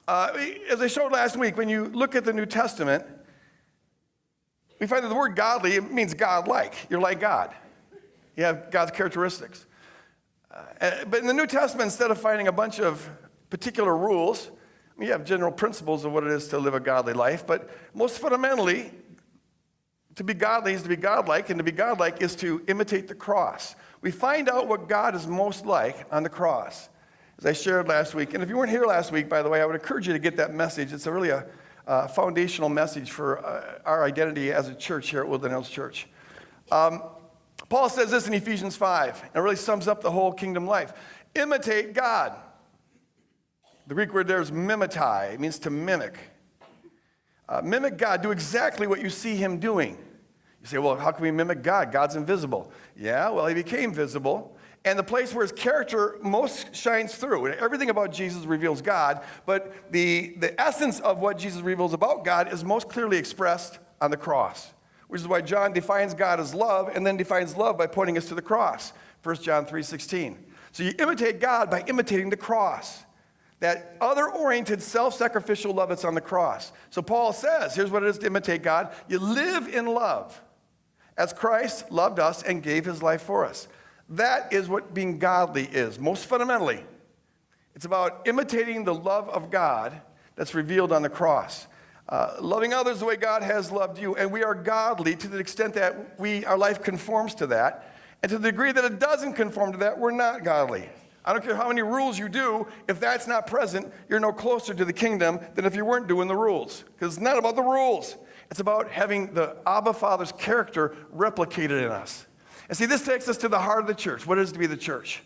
As I showed last week, when you look at the New Testament, we find that the word godly, it means God-like. You're like God. You have God's characteristics. But in the New Testament, instead of finding a bunch of particular rules, you have general principles of what it is to live a godly life, but most fundamentally, to be godly is to be godlike, and to be godlike is to imitate the cross. We find out what God is most like on the cross, as I shared last week. And if you weren't here last week, by the way, I would encourage you to get that message. It's really a foundational message for our identity as a church here at Woodland Hills Church. Paul says this in Ephesians 5, and it really sums up the whole kingdom life. Imitate God. The Greek word there is mimetai. It means to mimic. Mimic God. Do exactly what you see him doing. You say, well, how can we mimic God? God's invisible. Yeah, well, he became visible. And the place where his character most shines through, and everything about Jesus reveals God, but the essence of what Jesus reveals about God is most clearly expressed on the cross, which is why John defines God as love and then defines love by pointing us to the cross, 1 John 3:16. So you imitate God by imitating the cross, that other-oriented, self-sacrificial love that's on the cross. So Paul says, here's what it is to imitate God. You live in love as Christ loved us and gave his life for us. That is what being godly is, most fundamentally. It's about imitating the love of God that's revealed on the cross. Loving others the way God has loved you, and we are godly to the extent that our life conforms to that, and to the degree that it doesn't conform to that, we're not godly. I don't care how many rules you do, if that's not present, you're no closer to the kingdom than if you weren't doing the rules, because it's not about the rules. It's about having the Abba Father's character replicated in us. And see, this takes us to the heart of the church. What is to be the church?